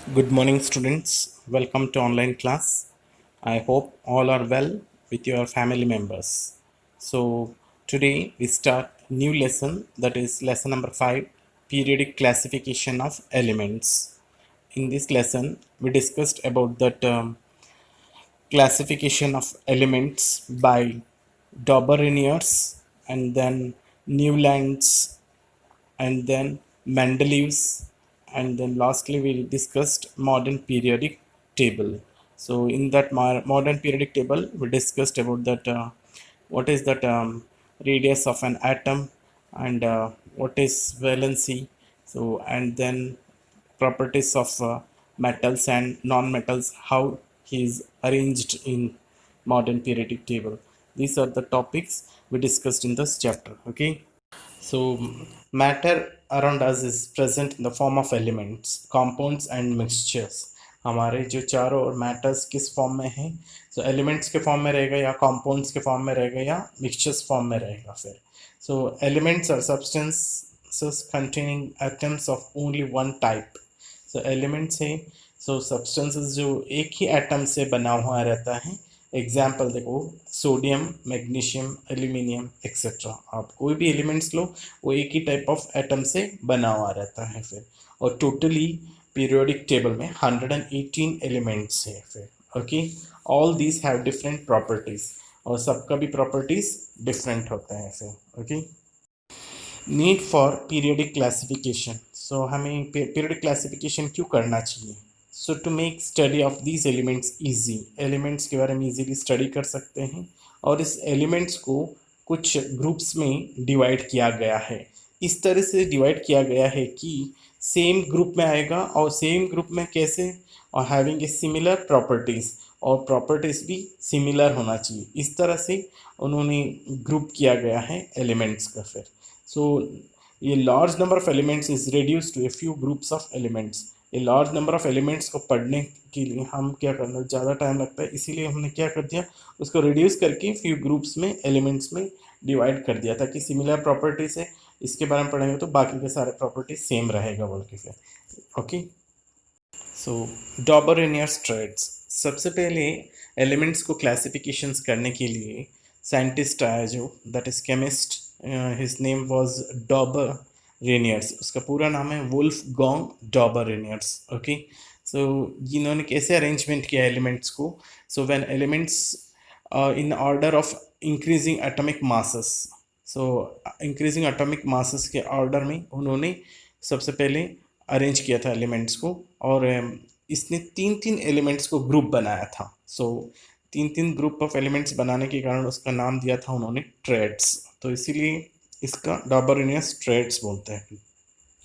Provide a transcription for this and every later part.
Good morning, students. Welcome to online class. I hope all are well with your family members. So, today we start new lesson, that is lesson number 5, periodic classification of elements. In this lesson, we discussed about that classification of elements by Dauber-Reniers and then Newlands and then Mendeleev's, and then lastly we discussed modern periodic table. So in that modern periodic table, we discussed about that what is that radius of an atom and what is valency. So and then properties of metals and non-metals, how he is arranged in modern periodic table. These are the topics we discussed in this chapter. Okay. So, matter around us is present in the form of elements, compounds and mixtures. हमारे जो चारों ओर matters किस form में हैं, so elements के form में रहेगा या कंपाउंड्स के फॉर्म में रहेगा या मिक्सचर्स फॉर्म में रहेगा फिर. So elements are substances containing atoms of only one type. So elements हैं, so substances जो एक ही एटम से बना हुआ रहता है. एग्जाम्पल देखो, सोडियम, मैग्नीशियम, एल्यूमिनियम एक्सेट्रा. आप कोई भी एलिमेंट्स लो, वो एक ही टाइप ऑफ एटम से बना हुआ रहता है फिर. और टोटली पीरियोडिक टेबल में 118 एलिमेंट्स है फिर. Okay, all these have different properties और सबका भी प्रॉपर्टीज डिफरेंट होता है फिर. Okay, need for periodic classification. So हमें पीरियोडिक क्लासिफिकेशन क्यों करना चाहिए? So to make study of these elements easy, elements के बारे में ईजीली स्टडी कर सकते हैं. और इस एलिमेंट्स को कुछ ग्रुप्स में डिवाइड किया गया है. इस तरह से डिवाइड किया गया है कि सेम ग्रुप में आएगा और सेम ग्रुप में कैसे, और हैविंग ए सिमिलर प्रॉपर्टीज़, और प्रॉपर्टीज़ भी सिमिलर होना चाहिए. इस तरह से उन्होंने ग्रुप किया गया है एलिमेंट्स का फिर. सो ये large number of elements is reduce to a few groups of elements. ये लार्ज नंबर ऑफ एलिमेंट्स को पढ़ने के लिए हम क्या करना, ज़्यादा टाइम लगता है, इसीलिए हमने क्या कर दिया, उसको रिड्यूस करके फ्यू ग्रुप्स में एलिमेंट्स में डिवाइड कर दिया ताकि सिमिलर प्रॉपर्टीज है, इसके बारे में पढ़ेंगे तो बाकी के सारे प्रॉपर्टीज सेम रहेगा बोल के फिर. ओके, सो डॉबर-रेनियर्स ट्रेड्स. सबसे पहले एलिमेंट्स को क्लासिफिकेशंस करने के लिए साइंटिस्ट आया जो, that is chemist. His name was Dobereiner. उसका पूरा नाम है वुल्फगांग डॉबर-रेनियर्स. ओके, सो इन्होंने कैसे अरेंजमेंट किया एलिमेंट्स को. So when elements in order of increasing atomic masses, so increasing atomic masses के ऑर्डर में उन्होंने सबसे पहले अरेंज किया था एलिमेंट्स को. और इसने तीन तीन एलिमेंट्स को ग्रुप बनाया था. सो तीन तीन ग्रुप ऑफ एलिमेंट्स बनाने के कारण उसका नाम दिया था उन्होंने ट्रेड्स. तो इसीलिए इसका डॉबर-रेनियर्स ट्रेड्स बोलते हैं.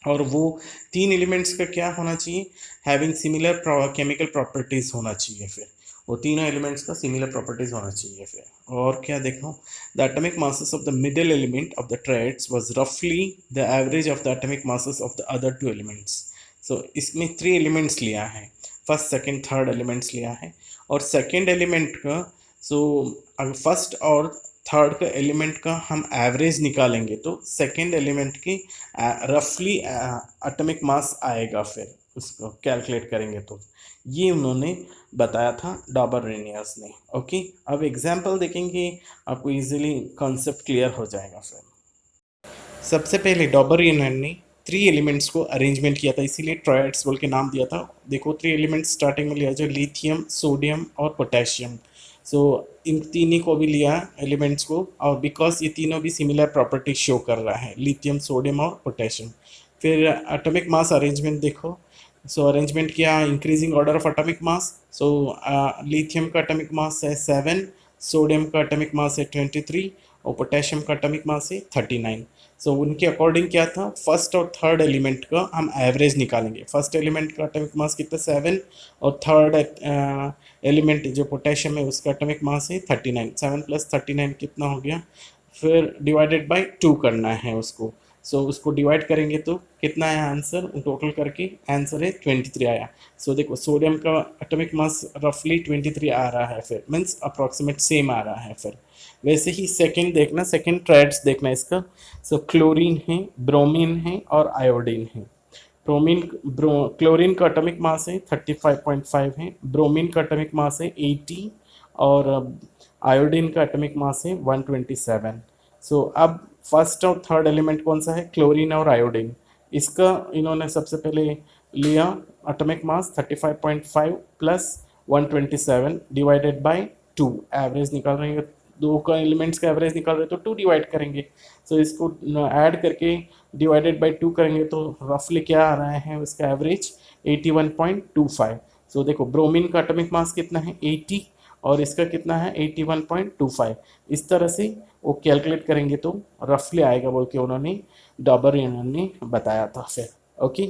और वो तीन एलिमेंट्स का क्या होना चाहिए, हैविंग सिमिलर केमिकल प्रॉपर्टीज होना चाहिए फिर. वो तीनों एलिमेंट्स का सिमिलर प्रॉपर्टीज होना चाहिए फिर. और क्या देखो, the atomic masses of the middle element of the triads was रफली the average of the atomic masses of the other two elements. So इसमें 3 एलिमेंट्स लिया है, फर्स्ट सेकंड थर्ड एलिमेंट्स लिया है. और सेकंड एलिमेंट का, सो अगर फर्स्ट और थर्ड का एलिमेंट का हम एवरेज निकालेंगे तो सेकंड एलिमेंट की रफली एटॉमिक मास आएगा फिर, उसको कैलकुलेट करेंगे तो. ये उन्होंने बताया था डॉबर-रेनियर्स ने. ओके, अब एग्जांपल देखेंगे, आपको इजीली कॉन्सेप्ट क्लियर हो जाएगा फिर. सबसे पहले डॉबर-रेनियर ने 3 एलिमेंट्स को अरेंजमेंट किया था, इसीलिए ट्रायड्स बोल के नाम दिया था. देखो 3 एलिमेंट्स स्टार्टिंग में लिया, जो लिथियम, सोडियम और पोटेशियम. सो इन तीनों को भी लिया एलिमेंट्स को, और बिकॉज ये तीनों भी सिमिलर प्रॉपर्टी शो कर रहा है, लिथियम, सोडियम और पोटेशियम. फिर एटॉमिक मास अरेंजमेंट देखो. सो अरेंजमेंट किया increasing order of atomic mass. So lithium का एटॉमिक मास है 7, सोडियम का एटॉमिक मास है 23 और पोटेशियम का एटॉमिक मास है 39. सो उनके अकॉर्डिंग क्या था, फर्स्ट और थर्ड एलिमेंट का हम एवरेज निकालेंगे. फर्स्ट एलिमेंट का एटॉमिक मास कितना 7, और थर्ड एलिमेंट जो पोटेशियम है उसका एटॉमिक मास है 39. 7 + 39 कितना हो गया, फिर डिवाइडेड बाय 2 करना है उसको. सो उसको डिवाइड करेंगे तो कितना आया आंसर, टोटल करके आंसर है 23 आया. सो देखो सोडियम का एटॉमिक मास रफली 23 आ रहा है फिर, मीन्स अप्रॉक्सीमेट सेम आ रहा है फिर. वैसे ही सेकंड देखना, सेकंड ट्रेड्स देखना इसका. सो क्लोरीन है, ब्रोमीन है और आयोडीन है. ब्रोमीन क्लोरीन का एटॉमिक मास है 35.5 है, ब्रोमीन का एटॉमिक मास है 80 और आयोडीन का एटॉमिक मास है 127। सो अब फर्स्ट और थर्ड एलिमेंट कौन सा है, क्लोरीन और आयोडीन। इसका इन्होंने सबसे पहले लिया atomic mass 35.5 plus 127 divided by 2, average निकाल रहे हैं, दो का एलिमेंट्स का एवरेज निकाल रहे हैं तो 2 डिवाइड करेंगे। सो इसको ऐड करके डिवाइडेड बाय 2 करेंगे तो रफली क्या आ रहा है उसका एवरेज 81.25। सो देखो ब्रोमीन का एटॉमिक मास कितना है 80 और इसका कितना है 81.25। इस तरह से वो कैलकुलेट करेंगे तो रफली आएगा बोल के उन्होंने डॉबर ने बताया था फिर। ओके,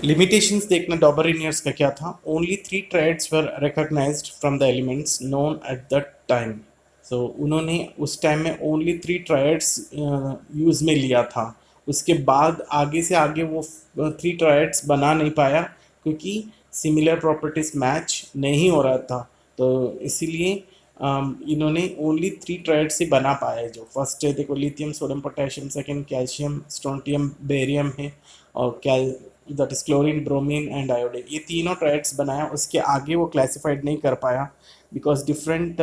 लिमिटेशंस देखना डॉबरिनियर्स का क्या था, only 3 triads were recognised from the elements known at that time. So उन्होंने उस टाइम में ओनली 3 ट्रायड्स यूज़ में लिया था, उसके बाद आगे से आगे वो 3 ट्रायड्स बना नहीं पाया क्योंकि सिमिलर प्रॉपर्टीज मैच नहीं हो रहा था। तो इसीलिए इन्होंने ओनली 3 ट्रायड्स से बना पाया। जो फर्स्ट है देखो lithium sodium potassium, second calcium strontium barium है और कैल that is chlorine bromine and iodine, ये तीनों ट्रायड्स बनाया। उसके आगे वो क्लासिफाइड नहीं कर पाया बिकॉज डिफरेंट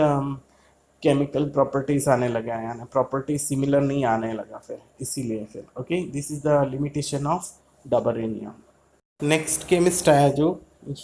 केमिकल प्रॉपर्टीज आने लगा, यानी प्रॉपर्टीज सिमिलर नहीं आने लगा फिर, इसीलिए फिर। Okay, this is the limitation of Dobereiner. Next chemist आया जो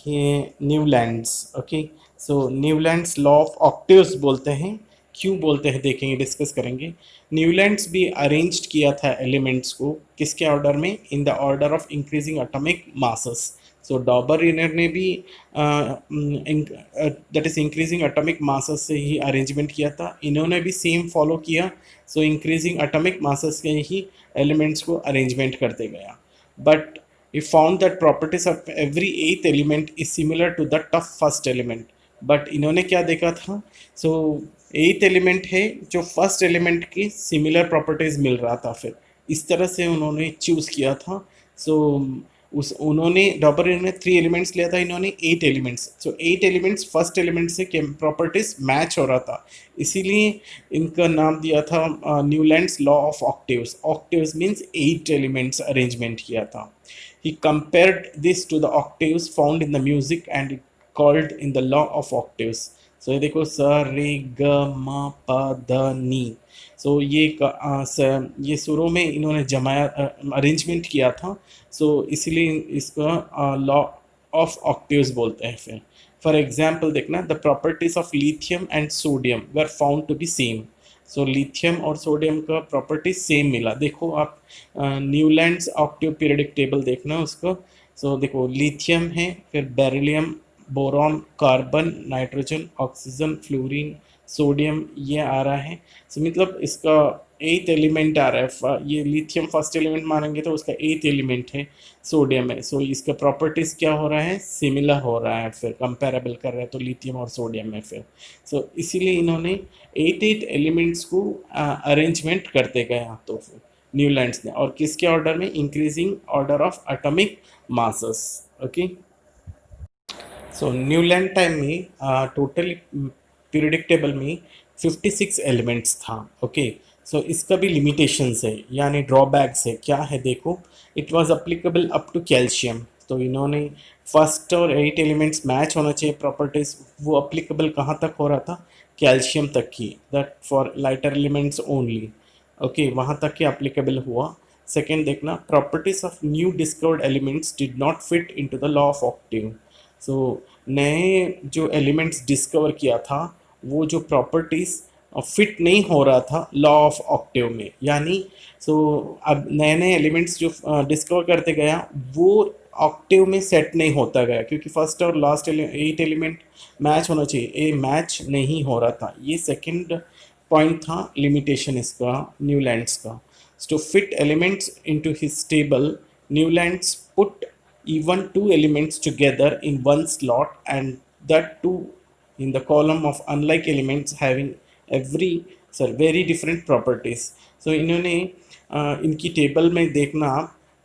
ये Newlands. Okay, so Newlands law of octaves बोलते हैं, क्यों बोलते हैं देखेंगे, डिस्कस करेंगे। न्यूलैंड्स भी अरेंज्ड किया था एलिमेंट्स को किसके ऑर्डर में, in the order of increasing atomic masses. So Dobereiner ने भी that is increasing atomic masses से ही अरेंजमेंट किया था, इन्होंने भी सेम फॉलो किया। सो इंक्रीजिंग एटॉमिक मासेस के ही एलिमेंट्स को अरेंजमेंट करते गया, but he found that properties of every eighth element is similar to that of first element। But इन्होंने क्या देखा था, सो एथ एलिमेंट है जो फर्स्ट एलिमेंट की सिमिलर प्रॉपर्टीज मिल रहा था, फिर इस तरह से उन्होंने चूज किया था। सो उस उन्होंने डॉबर ने 3 एलिमेंट्स लिया था, इन्होंने 8 एलिमेंट्स। सो 8 एलिमेंट्स फर्स्ट एलिमेंट से प्रॉपर्टीज मैच हो रहा था, इसीलिए इनका नाम दिया था Newlands law of octaves. Octaves means 8 elements arrangement किया था। He compared this to the octaves found in the music and it called in the law of octaves। So ये देखो स रे ग म प ध नी। सो ये सुरों में इन्होंने जमाया, अरेंजमेंट किया था। सो इसीलिए इसको लॉ ऑफ ऑक्टेव्स बोलते हैं फिर। फॉर एग्जाम्पल देखना, the properties of lithium and sodium were found to be same. So lithium और सोडियम का प्रॉपर्टी सेम मिला। देखो आप न्यूलैंड्स ऑक्टेव पीरियडिक टेबल देखना उसको। सो देखो लिथियम है, फिर beryllium, boron, carbon, nitrogen, oxygen, fluorine, sodium, ये आ रहा है। सो मतलब इसका 8th एलिमेंट आ रहा है। ये लिथियम फर्स्ट एलिमेंट मानेंगे तो उसका 8th एलिमेंट है सोडियम है। सो इसका प्रॉपर्टीज क्या हो रहा है, सिमिलर हो रहा है, फिर कंपेरेबल कर रहे हैं तो लिथियम और सोडियम में फिर। सो इसीलिए इन्होंने 8 एलिमेंट्स को अरेंजमेंट करते गया तो फिर न्यूलैंड्स ने, और किसके ऑर्डर में, increasing order of atomic masses. Okay, so Newland time में टोटल पीरियडिक टेबल में 56 एलिमेंट्स था। ओके, सो इसका भी लिमिटेशंस है यानी ड्रॉबैक्स है, क्या है देखो। It was applicable up to calcium. तो इन्होंने फर्स्ट और 8 एलिमेंट्स मैच होना चाहिए प्रॉपर्टीज, वो अप्लीकेबल कहाँ तक हो रहा था, कैल्शियम तक की, that for lighter elements only. Okay, वहाँ तक ही अप्लीकेबल हुआ। सेकेंड देखना, properties of new discovered elements did not fit into the law of octave. So नए जो एलिमेंट्स डिस्कवर किया था वो जो प्रॉपर्टीज़ फिट नहीं हो रहा था लॉ ऑफ ऑक्टेव में, यानी सो अब नए नए एलिमेंट्स जो डिस्कवर करते गया वो ऑक्टेव में सेट नहीं होता गया क्योंकि फर्स्ट और लास्ट 8 एलिमेंट मैच होना चाहिए, ये मैच नहीं हो रहा था। ये सेकंड पॉइंट था लिमिटेशन इसका न्यूलैंड्स का। To fit elements into his table, Newlands put even 2 elements together in one slot and that too in the column of unlike elements having very different properties। so इन्होंने इनकी table में देखना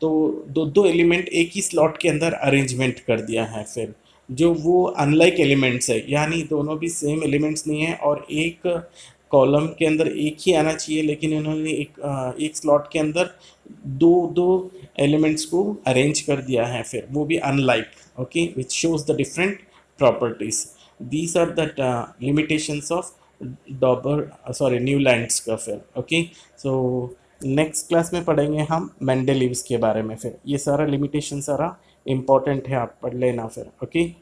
तो दो दो element एक ही slot के अंदर अरेंजमेंट कर दिया है, फिर जो वो अनलाइक एलिमेंट्स है यानी दोनों भी सेम एलिमेंट्स नहीं है और एक कॉलम के अंदर एक ही आना चाहिए, लेकिन इन्होंने एक स्लॉट के अंदर दो दो एलिमेंट्स को अरेंज कर दिया है, फिर वो भी unlike, okay, which shows the different properties. These are the limitations of Dober, sorry, Newlands का फिर. ओके, सो नेक्स्ट क्लास में पढ़ेंगे हम मेंडेलीव्स के बारे में. फिर ये सारा लिमिटेशन सारा इंपॉर्टेंट है, आप पढ़ लेना फिर. ओके.